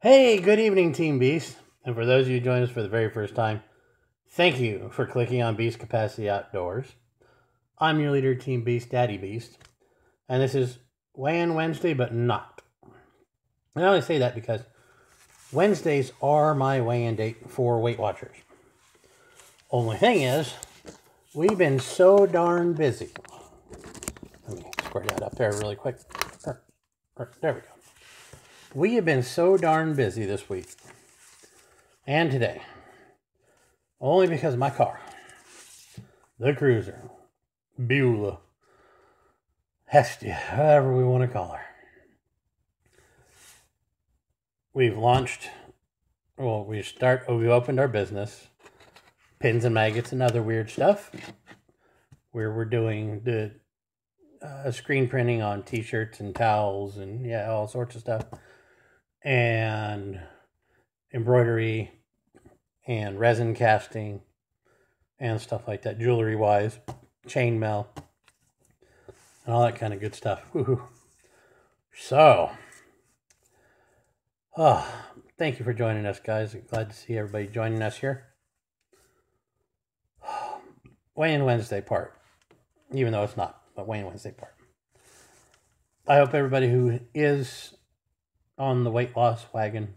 Hey, good evening, Team Beast. And for those of you who join us for the very first time, thank you for clicking on Beast Capacity Outdoors. I'm your leader, Team Beast, Daddy Beast. And this is Weigh-In Wednesday, but not. And I only say that because Wednesdays are my weigh-in date for Weight Watchers. Only thing is, we've been so darn busy. Let me square that up there really quick. There we go. We have been so darn busy this week and today, only because my car, the Cruiser, Beulah, Hestia, whatever we want to call her, we've launched, we've opened our business, Pins and Maggots and other weird stuff, where we're doing the screen printing on t-shirts and towels and all sorts of stuff, and embroidery and resin casting and stuff like that, jewelry wise, chainmail and all that kind of good stuff. Woo-hoo. So thank you for joining us, guys. Glad to see everybody joining us here. Weigh-In Wednesday part, even though it's not, but Weigh-In Wednesday part. I hope everybody who is on the weight loss wagon,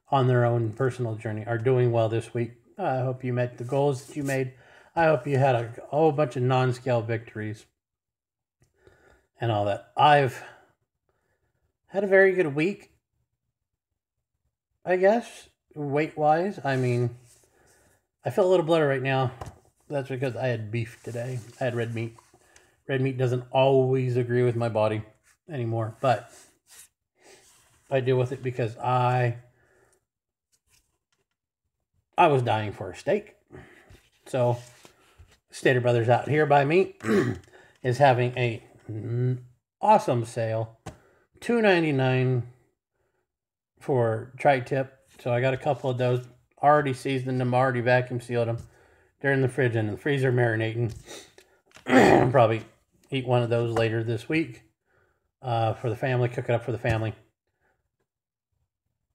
on their own personal journey, are doing well this week. I hope you met the goals that you made. I hope you had a whole bunch of non-scale victories and all that. I've had a very good week, I guess, weight-wise. I mean, I feel a little bloated right now. That's because I had beef today. I had red meat. Red meat doesn't always agree with my body anymore, but I deal with it because I was dying for a steak. So Stater Brothers out here by me is having a awesome sale, $2.99 for tri-tip. So I got a couple of those, already seasoned them, already vacuum sealed them. They're in the fridge and in the freezer marinating. I'll probably eat one of those later this week for the family, cook it up for the family.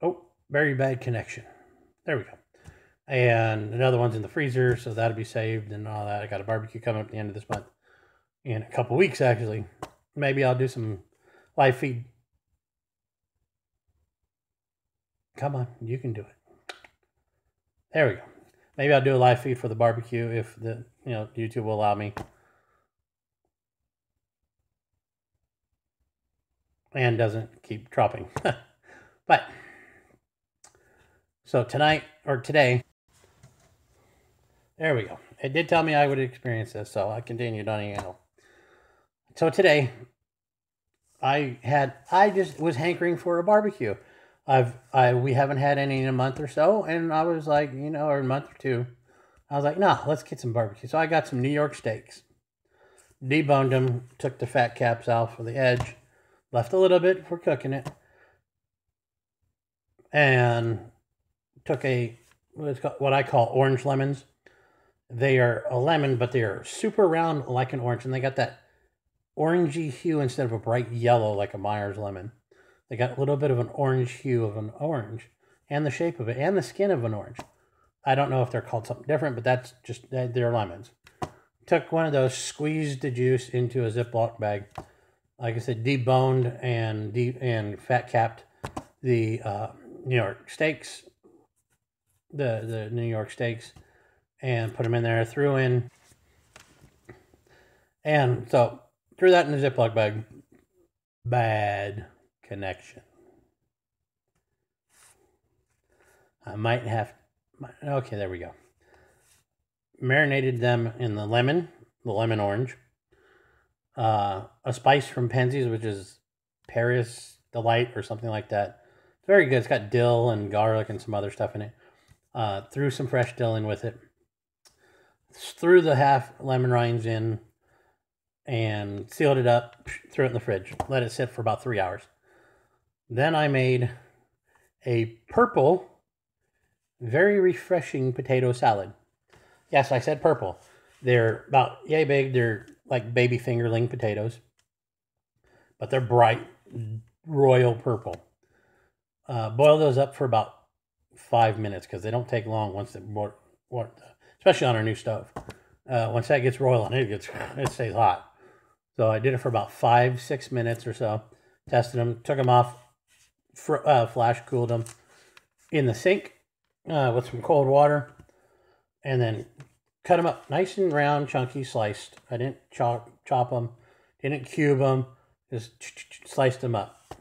Oh, very bad connection. There we go. And another one's in the freezer, so that'll be saved and all that. I got a barbecue coming up at the end of this month. In a couple weeks, actually. Maybe I'll do some live feed. Come on, you can do it. There we go. Maybe I'll do a live feed for the barbecue if the YouTube will allow me. And doesn't keep dropping. But so tonight or today, there we go. It did tell me I would experience this, so I continued on email. So today, I just was hankering for a barbecue. We haven't had any in a month or so, and I was like, or a month or two, I was like, nah, let's get some barbecue. So I got some New York steaks, deboned them, took the fat caps off of the edge, left a little bit for cooking it, and took what I call orange lemons. They are a lemon, but they are super round like an orange, and they got that orangey hue instead of a bright yellow like a Myers lemon. They got a little bit of an orange hue of an orange, and the shape of it, and the skin of an orange. I don't know if they're called something different, but that's just, they're lemons. Took one of those, squeezed the juice into a Ziploc bag. Like I said, deboned and fat capped the New York steaks, the New York steaks, and put them in there. Threw that in the Ziploc bag. Bad connection. I might have. Okay, there we go. Marinated them in the lemon orange. A spice from Penzeys, which is Paris Delight or something like that. It's very good. It's got dill and garlic and some other stuff in it. Threw some fresh dill in with it. Threw the half lemon rinds in and sealed it up. Threw it in the fridge. Let it sit for about 3 hours. Then I made a purple, very refreshing potato salad. Yes, I said purple. They're about yay big. They're like baby fingerling potatoes, but they're bright royal purple. Boil those up for about 5 minutes because they don't take long once they especially on our new stove. Once that gets roiling, it stays hot. So I did it for about 5-6 minutes or so. Tested them, took them off, flash cooled them in the sink with some cold water, and then cut them up nice and round, chunky, sliced. I didn't chop them, didn't cube them, just sliced them up.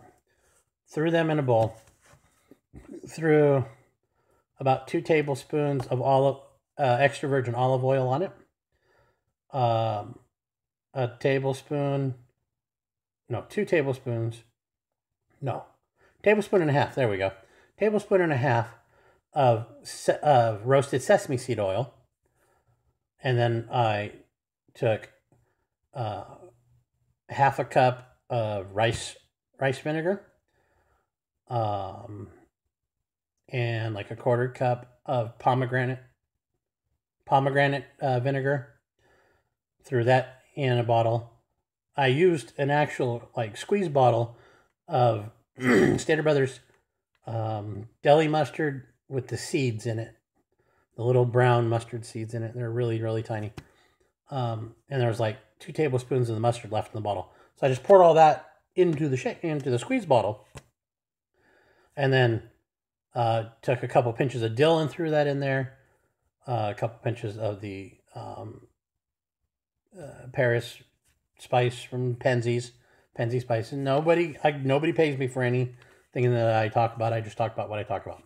Threw them in a bowl. Threw about 2 tablespoons of extra virgin olive oil on it. A tablespoon, no, 2 tablespoons, no, tablespoon and a half, there we go. Tablespoon and a half of roasted sesame seed oil. And then I took half a cup of rice vinegar, and like a 1/4 cup of pomegranate vinegar. Threw that in a bottle. I used an actual like squeeze bottle of Stater Brothers deli mustard with the seeds in it, the little brown mustard seeds in it. They're really, really tiny. And there was like 2 tablespoons of the mustard left in the bottle. So I just poured all that into the squeeze bottle, and then took a couple pinches of dill and threw that in there. A couple pinches of the Paris spice from Penzi spice. And nobody pays me for anything that I talk about. I just talk about what I talk about.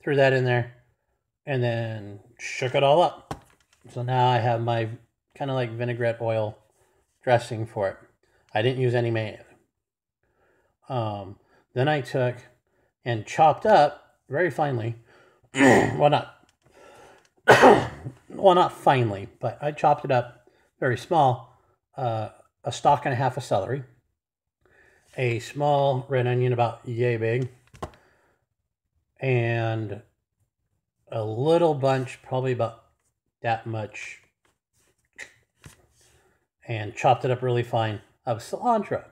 Threw that in there and then shook it all up. So now I have my kind of like vinaigrette oil dressing for it. I didn't use any mayonnaise. Then I took and chopped up very finely. Well, not finely, but I chopped it up very small. A stalk and a half of celery, a small red onion about yay big, and a little bunch, probably about that much, and chopped it up really fine, of cilantro,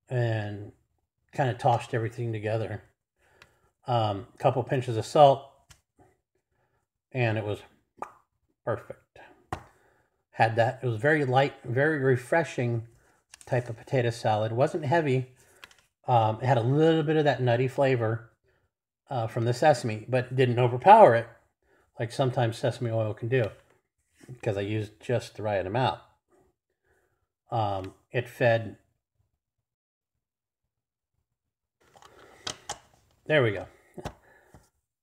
and kind of tossed everything together. A couple pinches of salt, and it was perfect. Had that. It was very light, very refreshing type of potato salad. It wasn't heavy. It had a little bit of that nutty flavor from the sesame, but didn't overpower it like sometimes sesame oil can do, because I used just the right amount. It fed... There we go.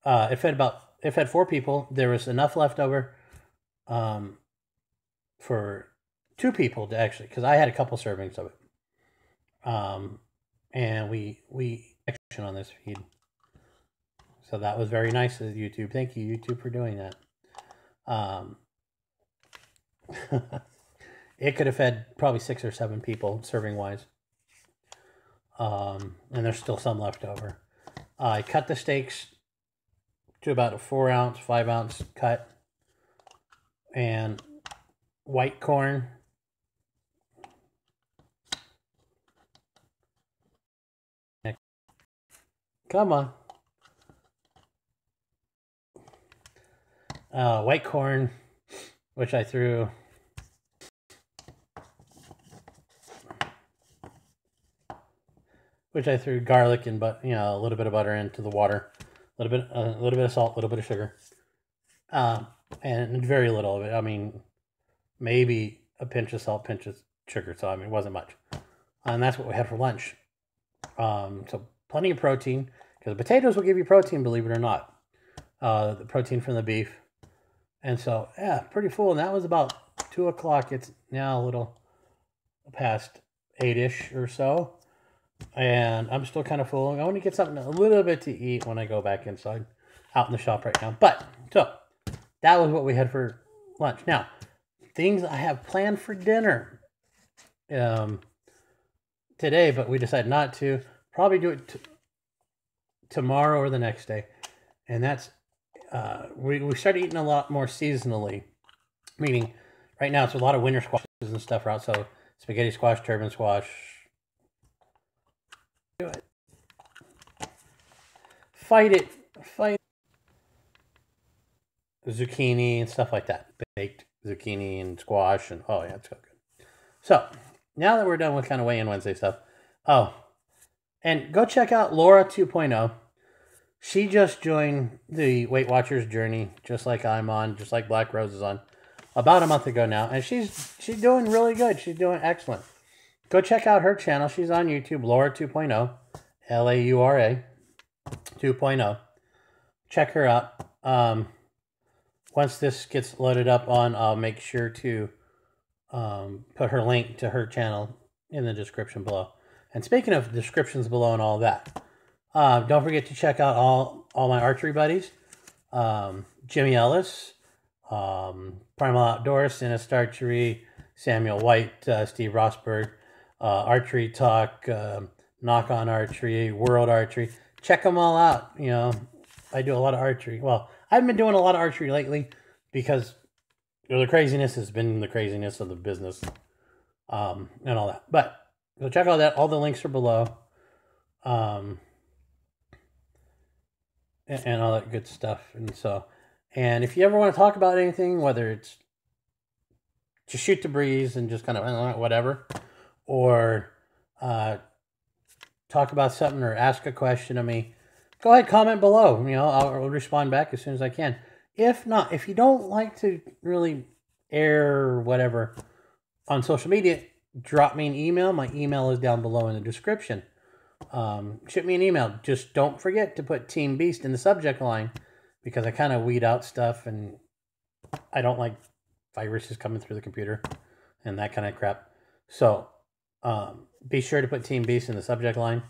It fed 4 people. There was enough left over for 2 people to actually, because I had a couple servings of it. And we action on this feed. So that was very nice of YouTube. Thank you, YouTube, for doing that. It could have fed probably 6 or 7 people serving wise. And there's still some left over. I cut the steaks to about a 4-ounce, 5-ounce cut, and white corn, come on, white corn, which I threw garlic and a little bit of butter into the water, a little bit of salt, a little bit of sugar, and very little of it. I mean, maybe a pinch of salt, pinch of sugar. So I mean, it wasn't much, and that's what we had for lunch. So plenty of protein, because potatoes will give you protein, believe it or not. The protein from the beef, and so yeah, pretty full. And that was about 2 o'clock. It's now a little past 8-ish or so. And I'm still kind of full. I want to get something a little bit to eat when I go back inside, out in the shop right now. But, so, that was what we had for lunch. Now, things I have planned for dinner today, but we decided not to. Probably do it tomorrow or the next day. And that's, we started eating a lot more seasonally. Meaning, right now it's a lot of winter squashes and stuff are out. So, spaghetti squash, turban squash, it. Fight it. Fight zucchini and stuff like that. Baked zucchini and squash and oh yeah, it's so good. So now that we're done with kind of weigh-in Wednesday stuff, oh, and go check out Laura 2.0. She just joined the Weight Watchers journey, just like I'm on, just like Black Rose is on, about a month ago now, and she's doing really good. She's doing excellent. Go check out her channel. She's on YouTube, Laura 2.0, Laura 2.0. Check her out. Once this gets loaded up on, I'll make sure to put her link to her channel in the description below. And speaking of descriptions below and all that, don't forget to check out all my archery buddies. Jimi Ellis, Primal Outdoor, Sinastarchery, Samuel White, Steve Rosburg, Archery Talk, Nock on Archery, World Archery. Check them all out. You know, I do a lot of archery. Well, I've been doing a lot of archery lately because the craziness has been the craziness of the business and all that. But go check out that. All the links are below. And all that good stuff. And if you ever want to talk about anything, whether it's just shoot the breeze and just kind of whatever, or talk about something or ask a question of me, go ahead, comment below. You know, I'll respond back as soon as I can. If not, if you don't like to really air or whatever on social media, drop me an email. My email is down below in the description. Shoot me an email. Just don't forget to put Team Beast in the subject line, because I kind of weed out stuff and I don't like viruses coming through the computer and that kind of crap. So be sure to put Team Beast in the subject line,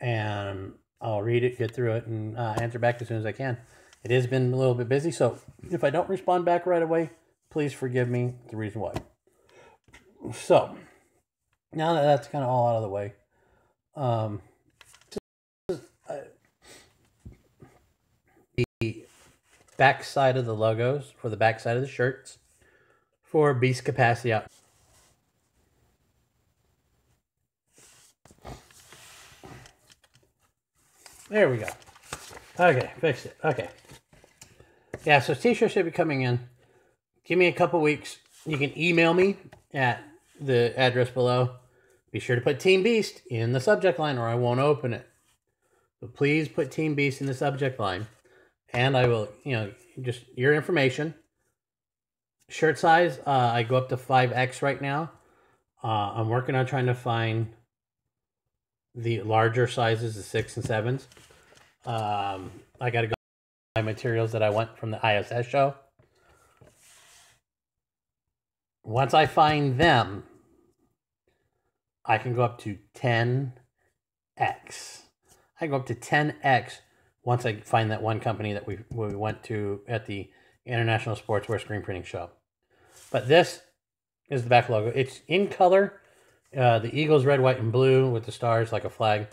and I'll read it, get through it, and answer back as soon as I can. It has been a little bit busy, so if I don't respond back right away, please forgive me the reason why. So now that that's kind of all out of the way, the back side of the logos for the back side of the shirts for Beast Capacity Out. There we go. Okay, fixed it. Okay. Yeah, so t-shirts should be coming in. Give me a couple weeks. You can email me at the address below. Be sure to put Team Beast in the subject line or I won't open it. But please put Team Beast in the subject line. And I will, you know, just your information. Shirt size, I go up to 5X right now. I'm working on trying to find the larger sizes, the 6 and 7s. I got to go buy materials that I want from the ISS show. Once I find them, I can go up to 10X. I go up to 10X once I find that one company that we went to at the International Sportswear Screen Printing Show. But this is the back logo. It's in color. The Eagles red, white, and blue with the stars like a flag.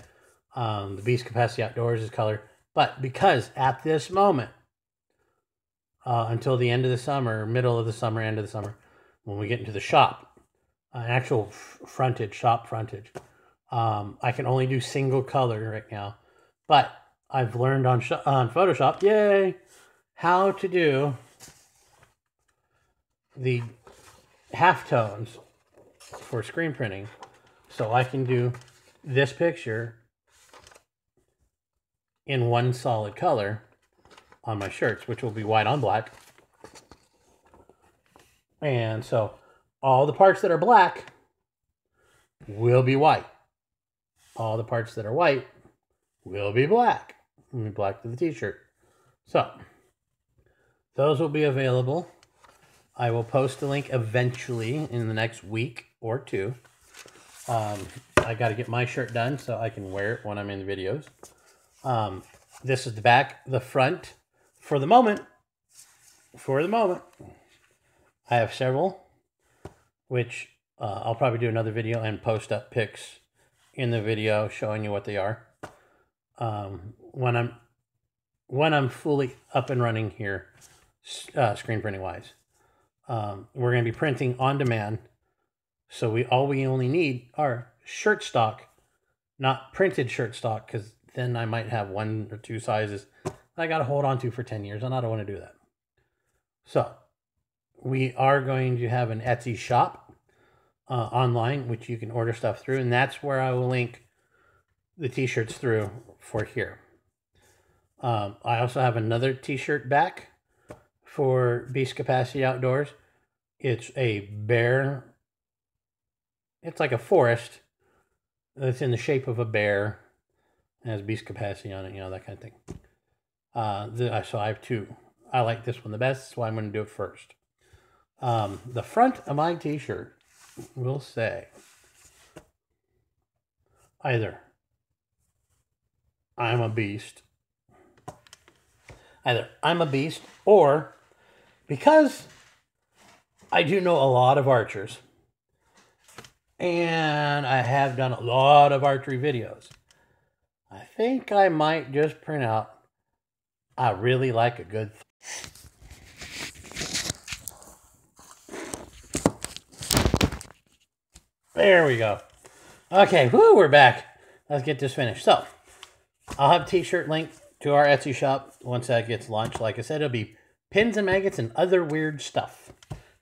The Beast Capacity Outdoors is color. But because at this moment, until the end of the summer, middle of the summer, end of the summer, when we get into the shop, actual frontage, shop frontage, I can only do single color right now. But I've learned on Photoshop, yay, how to do the halftones for screen printing. So I can do this picture in one solid color on my shirts, which will be white on black. And so all the parts that are black will be white. All the parts that are white will be black. Will be black to the t-shirt. So those will be available. I will post a link eventually in the next week or two. I got to get my shirt done so I can wear it when I'm in the videos. This is the back, the front. For the moment, I have several, which I'll probably do another video and post up pics in the video showing you what they are. When I'm fully up and running here, screen printing wise, we're going to be printing on demand. So all we only need are shirt stock not printed shirt stock, because then I might have 1 or 2 sizes I got to hold on to for 10 years, and I don't want to do that. So we are going to have an Etsy shop online, which you can order stuff through, and that's where I will link the t-shirts through for here. I also have another t-shirt back for Beast Capacity Outdoors. It's a bear. It's like a forest. It's in the shape of a bear. It has Beast Capacity on it, you know, that kind of thing. So I have 2. I like this one the best, that's why I'm going to do it first. The front of my t-shirt will say either I'm a beast, or because I do know a lot of archers and I have done a lot of archery videos, I think I might just print out I really like a good There we go. Okay, whoo, we're back. Let's get this finished. So, I'll have a t-shirt link to our Etsy shop once that gets launched. Like I said, it'll be pins and maggots and other weird stuff.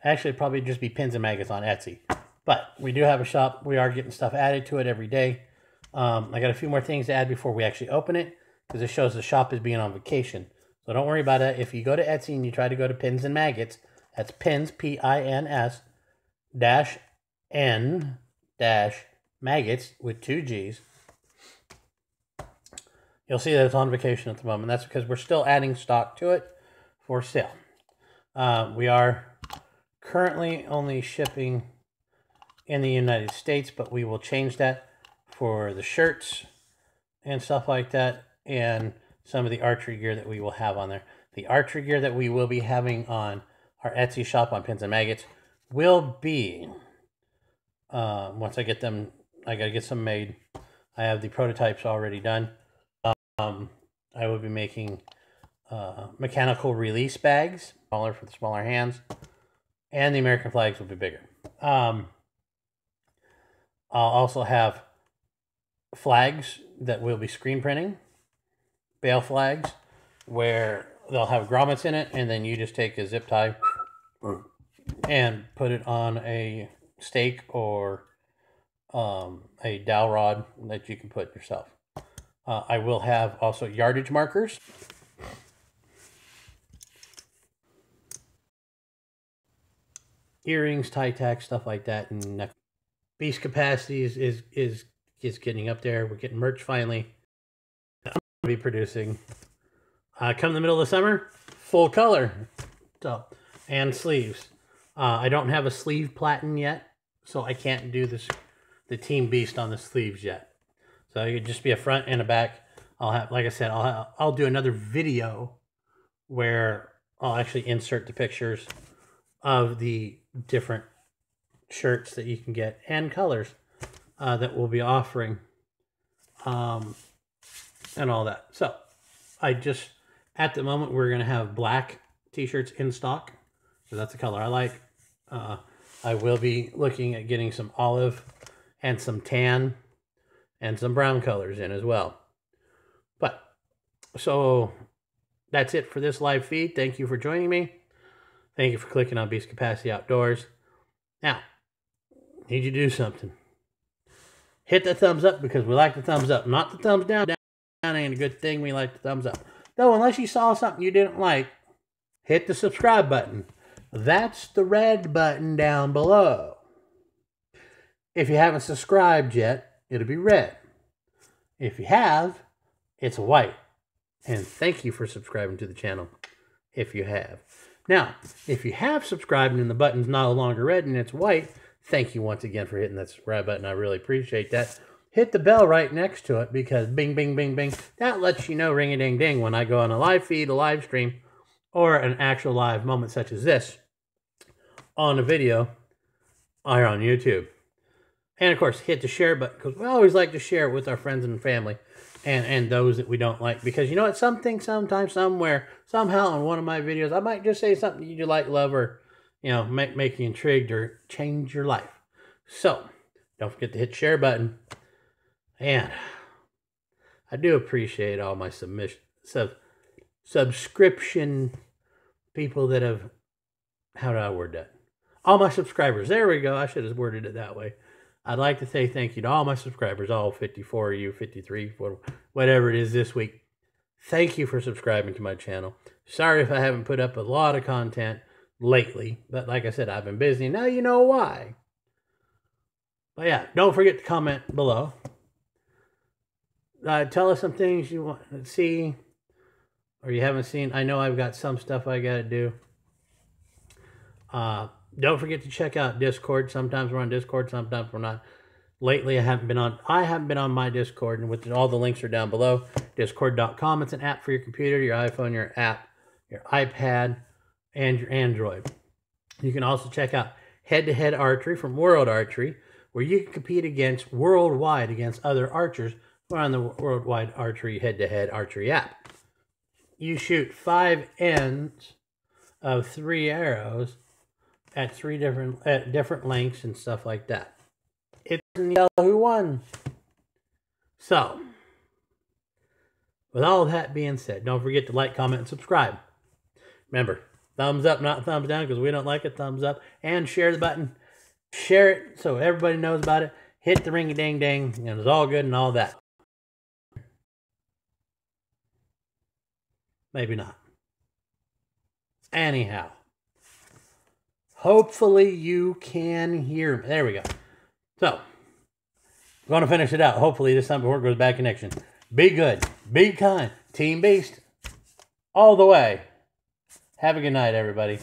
Actually, it'll probably just be pins and maggots on Etsy. But we do have a shop. We are getting stuff added to it every day. I got a few more things to add before we actually open it, because it shows the shop is being on vacation. So don't worry about it. If you go to Etsy and you try to go to pins and maggots, that's pins, P-I-N-S, dash N, dash maggots with 2 G's. You'll see that it's on vacation at the moment. That's because we're still adding stock to it for sale. We are currently only shipping in the United States, but we will change that for the shirts and stuff like that, and some of the archery gear that we will have on there. The archery gear that we will be having on our Etsy shop on Pins and Maggots will be, once I get them, I got to get some made. I have the prototypes already done. I will be making mechanical release bags, smaller for the smaller hands, and the American flags will be bigger. I'll also have flags that we'll be screen printing, bale flags, where they'll have grommets in it, and then you just take a zip tie and put it on a stake or a dowel rod that you can put yourself. I will have also yardage markers. Earrings, tie tacks, stuff like that, and neck. Beast capacity is getting up there. We're getting merch finally. I'm going to be producing. Come the middle of the summer, full color. So, and sleeves. I don't have a sleeve platen yet, so I can't do this, the Team Beast on the sleeves yet. So it could just be a front and a back. I'll have, like I said, I'll do another video where I'll actually insert the pictures of the different shirts that you can get and colors that we'll be offering, and all that. So at the moment, we're going to have black t-shirts in stock, so that's the color I like. I will be looking at getting some olive and some tan and some brown colors in as well. But, so that's it for this live feed. Thank you for joining me. Thank you for clicking on Beast Capacity Outdoors. Now, need you to do something. Hit the thumbs up, because we like the thumbs up. Not the thumbs down. Down ain't a good thing. We like the thumbs up. Though, unless you saw something you didn't like, hit the subscribe button. That's the red button down below. If you haven't subscribed yet, it'll be red. If you have, it's white. And thank you for subscribing to the channel, if you have. Now, if you have subscribed and the button's no longer red and it's white, thank you once again for hitting that subscribe button. I really appreciate that. Hit the bell right next to it, because bing, bing, bing, bing. That lets you know, ring-a-ding-ding, when I go on a live feed, a live stream, or an actual live moment such as this on a video or on YouTube. And, of course, hit the share button, because we always like to share it with our friends and family and those that we don't like. Because, you know what, something, sometime, somewhere, somehow in one of my videos, I might just say something you like, love, or, you know, make you intrigued or change your life. So, don't forget to hit the share button. And I do appreciate all my subscription people that have, how do I word that? All my subscribers. There we go. I should have worded it that way. I'd like to say thank you to all my subscribers, all 54 of you, 53, whatever it is this week. Thank you for subscribing to my channel. Sorry if I haven't put up a lot of content lately, but like I said, I've been busy. Now you know why. But yeah, don't forget to comment below. Tell us some things you want to see or you haven't seen. I know I've got some stuff I got to do. Don't forget to check out Discord. Sometimes we're on Discord, sometimes we're not. Lately, I haven't been on my Discord, and with all the links are down below. Discord.com. It's an app for your computer, your iPhone, your app, your iPad, and your Android. You can also check out Head-to-Head Archery from World Archery, where you can compete worldwide against other archers who are on the Worldwide Archery Head-to-Head Archery app. You shoot 5 ends of 3 arrows at different lengths and stuff like that. It doesn't tell who won. So, with all that being said, don't forget to like, comment, and subscribe. Remember, thumbs up, not thumbs down, because we don't like a thumbs up. And share the button. Share it so everybody knows about it. Hit the ring-a-ding-ding, and it's all good and all that. Maybe not. Anyhow. Hopefully you can hear me. There we go. So, I'm going to finish it out. Hopefully this time before it goes bad connection. Be good. Be kind. Team Beast. All the way. Have a good night, everybody.